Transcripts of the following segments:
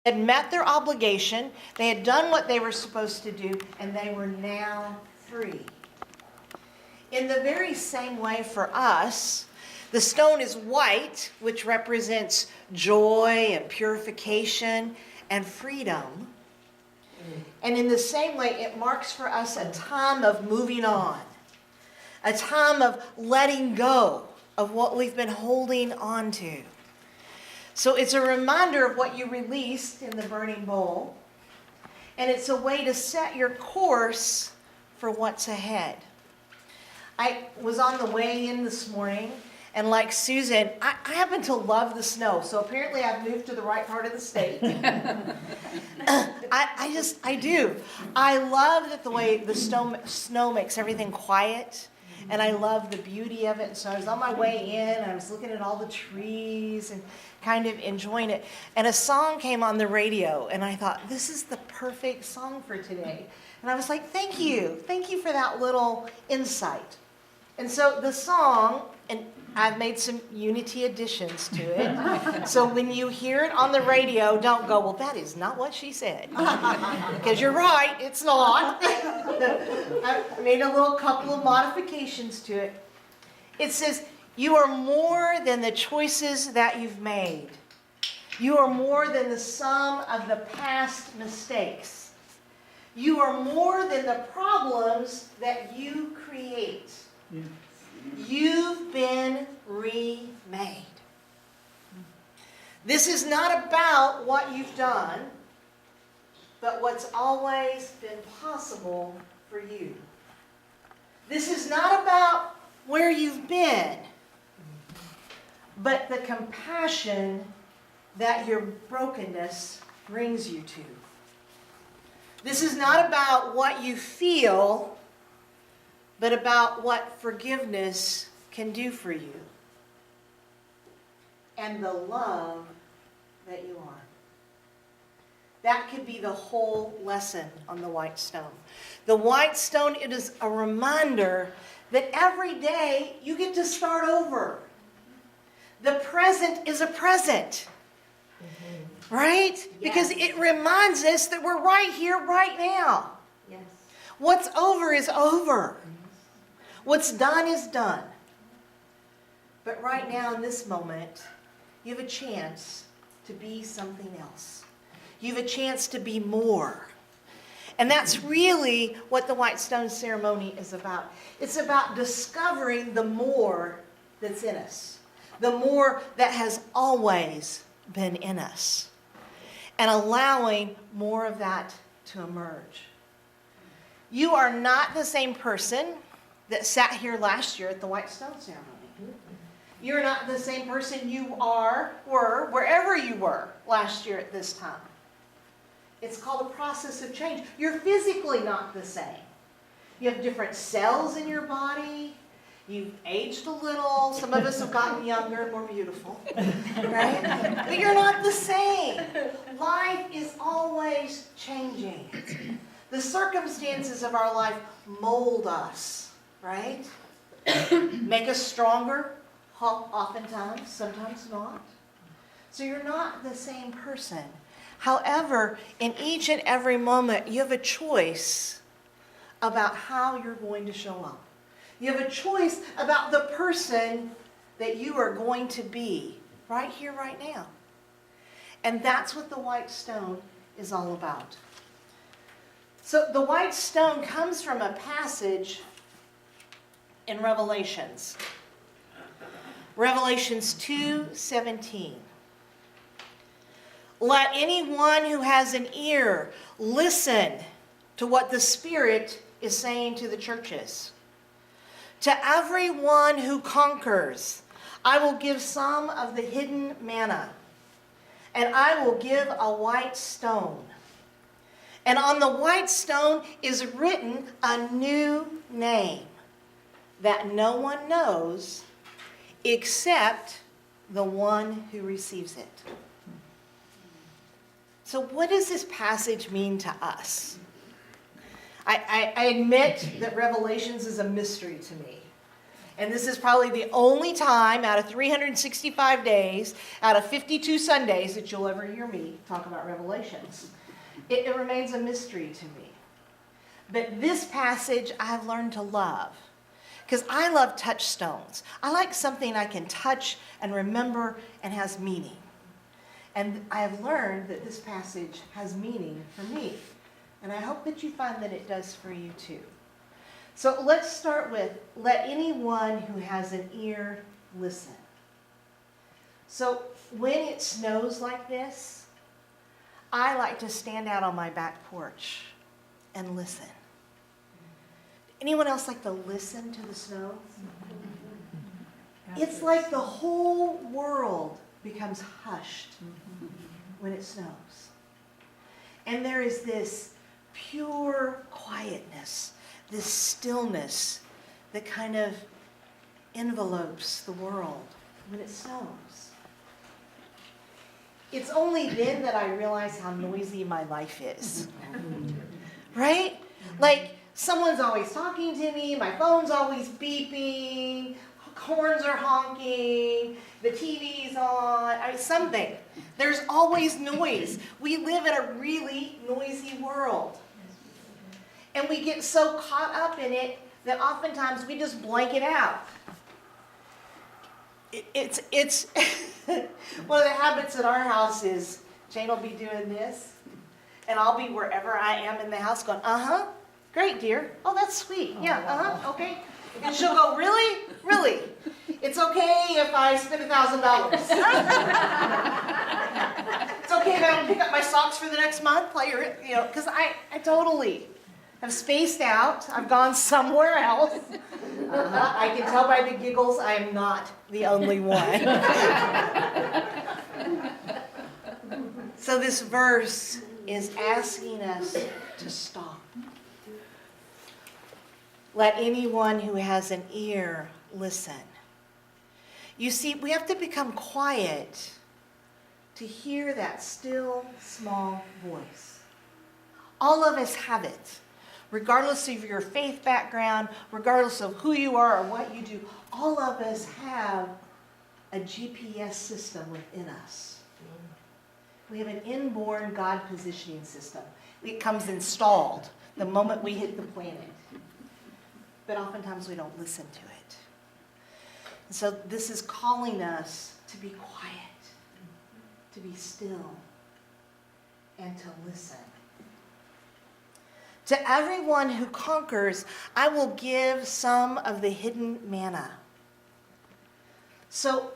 had met their obligation, they had done what they were supposed to do, and they were now free. In the very same way for us, the stone is white, which represents joy and purification and freedom. And in the same way, it marks for us a time of moving on, a time of letting go of what we've been holding on to. So it's a reminder of what you released in the burning bowl, and it's a way to set your course for what's ahead. I was on the way in this morning, and like Susan, I happen to love the snow, so apparently I've moved to the right part of the state. I do. I love that the way the snow makes everything quiet, and I love the beauty of it. And so I was on my way in, and I was looking at all the trees and kind of enjoying it. And a song came on the radio, and I thought, this is the perfect song for today. And I was like, thank you for that little insight. And so the song, and I've made some Unity additions to it. So when you hear it on the radio, don't go, well, that is not what she said. Because you're right, it's not. I made a couple of modifications to it. It says, you are more than the choices that you've made. You are more than the sum of the past mistakes. You are more than the problems that you create. Yes. You've been remade. This is not about what you've done, but what's always been possible for you. This is not about where you've been, but the compassion that your brokenness brings you to. This is not about what you feel, but about what forgiveness can do for you and the love that you are. That could be the whole lesson on the white stone. The white stone, it is a reminder that every day you get to start over. The present is a present. Right? Yes. Because it reminds us that we're right here, right now. Yes. What's over is over. What's done is done. But right now, in this moment, you have a chance to be something else. You have a chance to be more. And that's really what the white stone ceremony is about. It's about discovering the more that's in us. The more that has always been in us. And allowing more of that to emerge. You are not the same person that sat here last year at the white stone ceremony. You're not the same person you were, wherever you were last year at this time. It's called a process of change. You're physically not the same. You have different cells in your body. You've aged a little. Some of us have gotten younger and more beautiful. Right? But you're not the same. Life is always changing. The circumstances of our life mold us, right? Make us stronger, oftentimes, sometimes not. So you're not the same person. However, in each and every moment, you have a choice about how you're going to show up. You have a choice about the person that you are going to be right here, right now. And that's what the white stone is all about. So the white stone comes from a passage in Revelations. Revelations 2:17. Let anyone who has an ear listen to what the Spirit is saying to the churches. To everyone who conquers, I will give some of the hidden manna, and I will give a white stone. And on the white stone is written a new name that no one knows except the one who receives it. So what does this passage mean to us? I admit that Revelations is a mystery to me. And this is probably the only time out of 365 days, out of 52 Sundays that you'll ever hear me talk about Revelations. It remains a mystery to me. But this passage I've learned to love. Because I love touchstones. I like something I can touch and remember and has meaning. And I have learned that this passage has meaning for me. And I hope that you find that it does for you too. So let's start with, let anyone who has an ear listen. So when it snows like this, I like to stand out on my back porch and listen. Anyone else like to listen to the snow? It's like the whole world becomes hushed when it snows. And there is this pure quietness, this stillness that kind of envelopes the world when it snows. It's only then that I realize how noisy my life is. Right? Like, someone's always talking to me, my phone's always beeping, horns are honking, the TV's on, something. There's always noise. We live in a really noisy world. And we get so caught up in it that oftentimes we just blank it out. It's one of the habits at our house is Jane will be doing this, and I'll be wherever I am in the house going, uh-huh, great, dear. Oh, that's sweet. Yeah, uh-huh, okay. And she'll go, really? Really? It's okay if I spend $1,000. It's okay if I don't pick up my socks for the next month, because I totally have spaced out. I've gone somewhere else. I can tell by the giggles I am not the only one. So this verse is asking us to stop. Let anyone who has an ear listen. You see, we have to become quiet to hear that still, small voice. All of us have it. Regardless of your faith background, regardless of who you are or what you do, all of us have a GPS system within us. We have an inborn God positioning system. It comes installed the moment we hit the planet. But oftentimes we don't listen to it. And so this is calling us to be quiet, to be still, and to listen. To everyone who conquers, I will give some of the hidden manna. So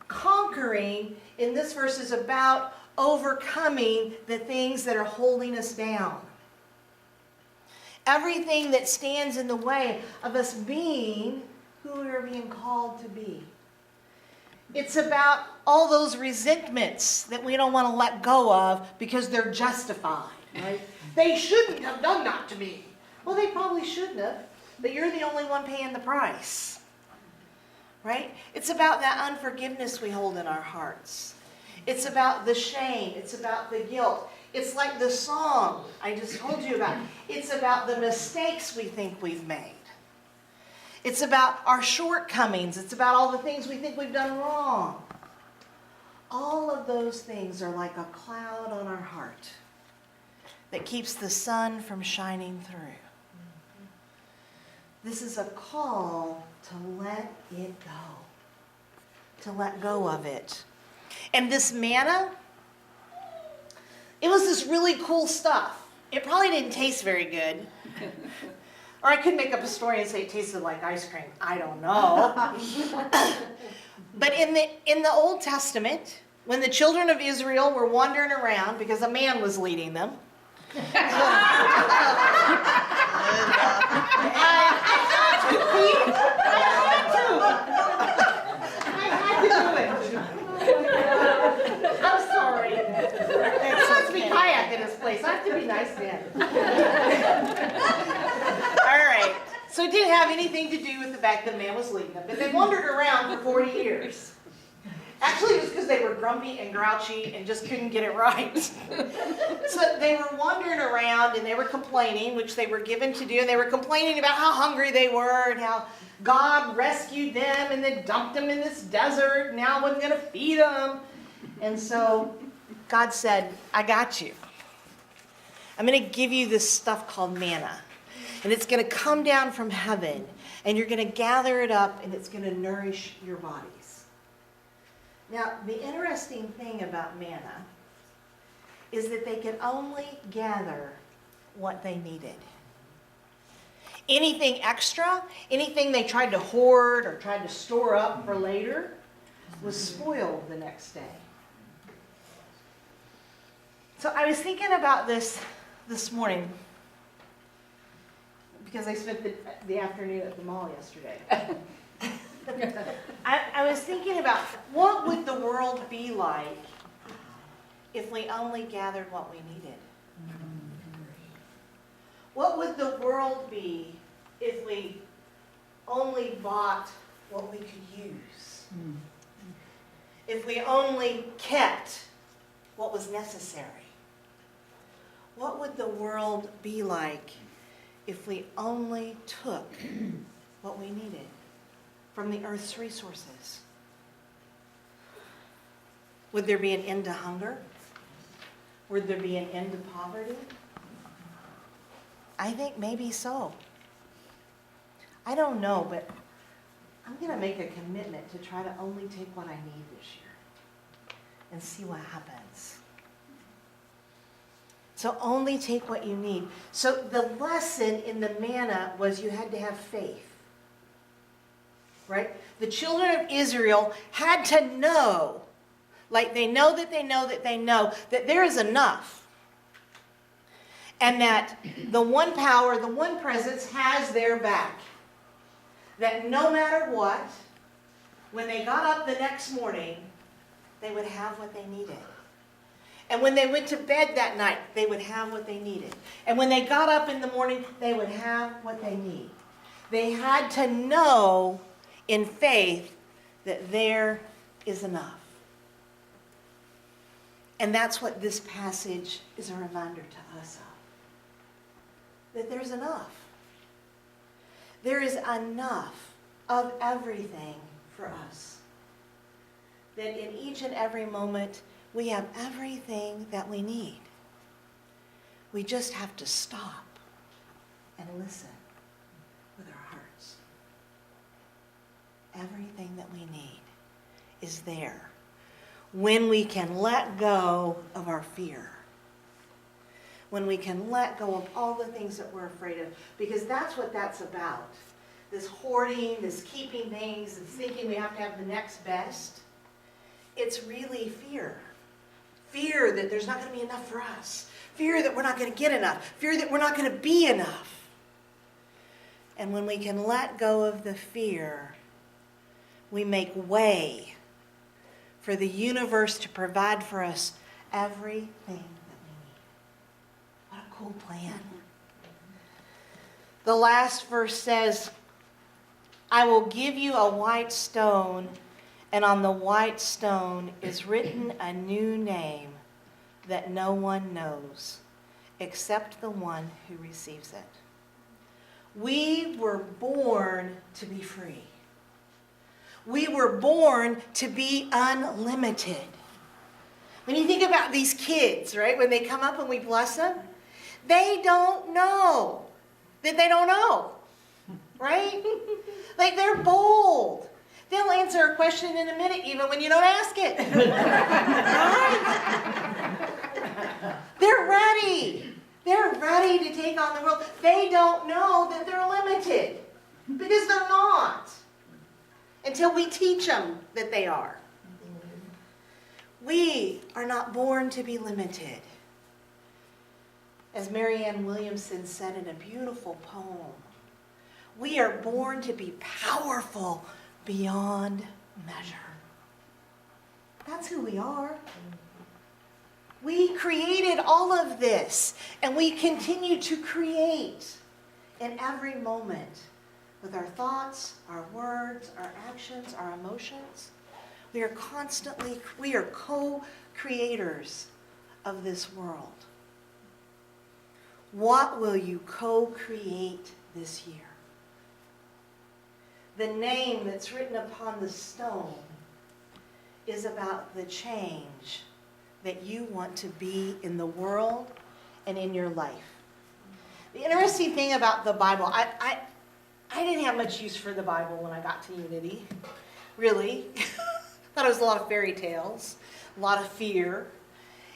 conquering in this verse is about overcoming the things that are holding us down. Everything that stands in the way of us being who we are being called to be. It's about all those resentments that we don't want to let go of because they're justified, right? They shouldn't have done that to me. Well, they probably shouldn't have, but you're the only one paying the price, right? It's about that unforgiveness we hold in our hearts. It's about the shame. It's about the guilt. It's like the song I just told you about. It's about the mistakes we think we've made. It's about our shortcomings. It's about all the things we think we've done wrong. All of those things are like a cloud on our heart that keeps the sun from shining through. This is a call to let it go, to let go of it. And this manna, it was this really cool stuff. It probably didn't taste very good. Or I could make up a story and say it tasted like ice cream. I don't know. But in the Old Testament, when the children of Israel were wandering around because a man was leading them, I had to do it. I'm sorry. He wants to be kayak in this place. I have to be nice to him. All right. So it didn't have anything to do with the fact that man was leading them. But they wandered around for 40 years. Actually, it was because they were grumpy and grouchy and just couldn't get it right. So they were wandering around and they were complaining, which they were given to do. And they were complaining about how hungry they were and how God rescued them and then dumped them in this desert. And now wasn't going to feed them. And so God said, I got you. I'm going to give you this stuff called manna. And it's going to come down from heaven. And you're going to gather it up and it's going to nourish your bodies. Now, the interesting thing about manna is that they could only gather what they needed. Anything extra, anything they tried to hoard or tried to store up for later, was spoiled the next day. So I was thinking about this morning because I spent the afternoon at the mall yesterday. I was thinking about what would the world be like if we only gathered what we needed? What would the world be if we only bought what we could use? If we only kept what was necessary? What would the world be like if we only took what we needed from the earth's resources? Would there be an end to hunger? Would there be an end to poverty? I think maybe so. I don't know, but I'm going to make a commitment to try to only take what I need this year and see what happens. So only take what you need. So the lesson in the manna was you had to have faith. Right? The children of Israel had to know, like they know that they know that they know, that there is enough. And that the one power, the one presence has their back. That no matter what, when they got up the next morning, they would have what they needed. And when they went to bed that night, they would have what they needed. And when they got up in the morning, they would have what they need. They had to know in faith that there is enough. And that's what this passage is a reminder to us of. That there's enough. There is enough of everything for us. That in each and every moment, we have everything that we need. We just have to stop and listen with our hearts. Everything that we need is there when we can let go of our fear. When we can let go of all the things that we're afraid of. Because that's what that's about. This hoarding, this keeping things, and thinking we have to have the next best. It's really fear. Fear that there's not going to be enough for us. Fear that we're not going to get enough. Fear that we're not going to be enough. And when we can let go of the fear, we make way for the universe to provide for us everything that we need. What a cool plan. The last verse says, I will give you a white stone, and on the white stone is written a new name that no one knows except the one who receives it. We were born to be free. We were born to be unlimited. When you think about these kids, right, when they come up and we bless them, they don't know that they don't know, right? Like they're bold. They'll answer a question in a minute even when you don't ask it. Right? They're ready. They're ready to take on the world. They don't know that they're limited because they're not until we teach them that they are. We are not born to be limited. As Marianne Williamson said in a beautiful poem, we are born to be powerful beyond measure. That's who we are. We created all of this, and we continue to create in every moment with our thoughts, our words, our actions, our emotions. We are co-creators of this world. What will you co-create this year? The name that's written upon the stone is about the change that you want to be in the world and in your life. The interesting thing about the Bible, I didn't have much use for the Bible when I got to Unity, really. Thought it was a lot of fairy tales, a lot of fear.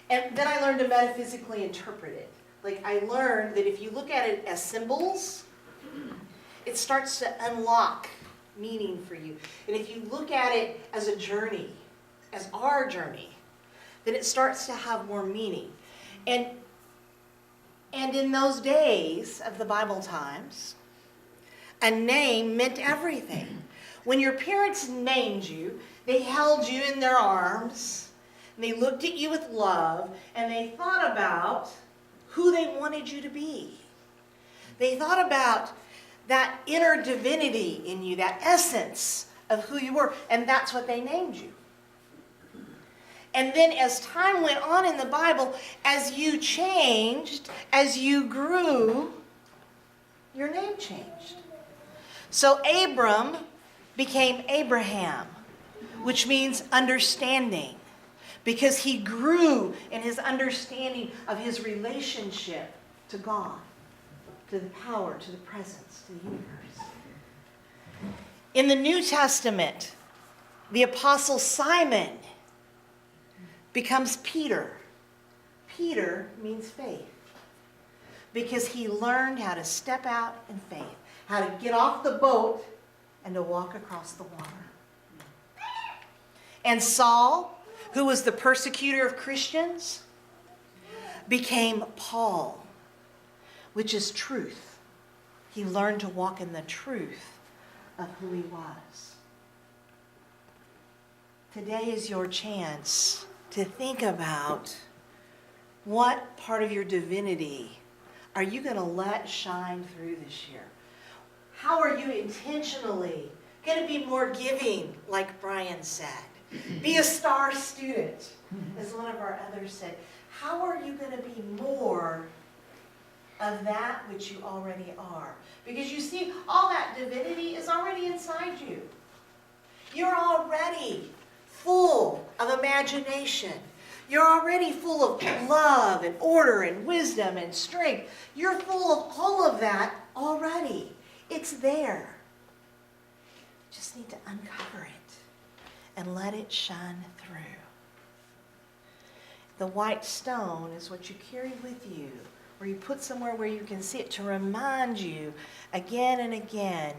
And then I learned to metaphysically interpret it. Like I learned that if you look at it as symbols, it starts to unlock meaning for you. And if you look at it as a journey, as our journey, then it starts to have more meaning. And in those days of the Bible times, a name meant everything. When your parents named you, they held you in their arms, and they looked at you with love, and they thought about who they wanted you to be. They thought about that inner divinity in you, that essence of who you were, and that's what they named you. And then as time went on in the Bible, as you changed, as you grew, your name changed. So Abram became Abraham, which means understanding, because he grew in his understanding of his relationship to God, to the power, to the presence, to the universe. In the New Testament, the Apostle Simon becomes Peter. Peter means faith, because he learned how to step out in faith, how to get off the boat and to walk across the water. And Saul, who was the persecutor of Christians, became Paul, which is truth. He learned to walk in the truth of who he was. Today is your chance to think about what part of your divinity are you going to let shine through this year? How are you intentionally going to be more giving, like Brian said? Be a star student, as one of our others said. How are you going to be more of that which you already are? Because you see, all that divinity is already inside you. You're already full of imagination. You're already full of love and order and wisdom and strength. You're full of all of that already. It's there. You just need to uncover it and let it shine through. The white stone is what you carry with you, or you put somewhere where you can see it to remind you again and again,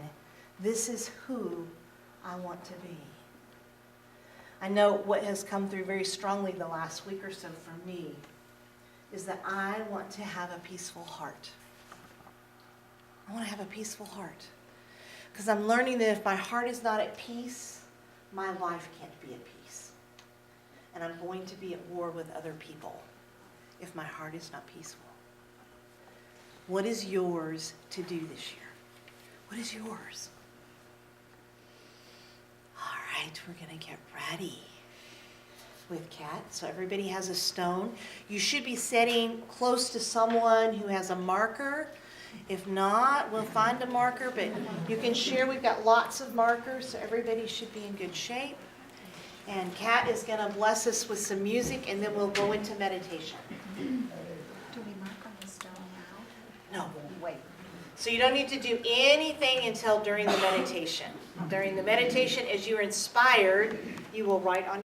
this is who I want to be. I know what has come through very strongly the last week or so for me is that I want to have a peaceful heart. I want to have a peaceful heart. Because I'm learning that if my heart is not at peace, my life can't be at peace. And I'm going to be at war with other people if my heart is not peaceful. What is yours to do this year? What is yours? All right, we're going to get ready with Kat. So everybody has a stone. You should be sitting close to someone who has a marker. If not, we'll find a marker, but you can share. We've got lots of markers, so everybody should be in good shape. And Kat is going to bless us with some music, and then we'll go into meditation. Do we mark on the stone now? No, wait. So you don't need to do anything until during the meditation. During the meditation, as you're inspired, you will write on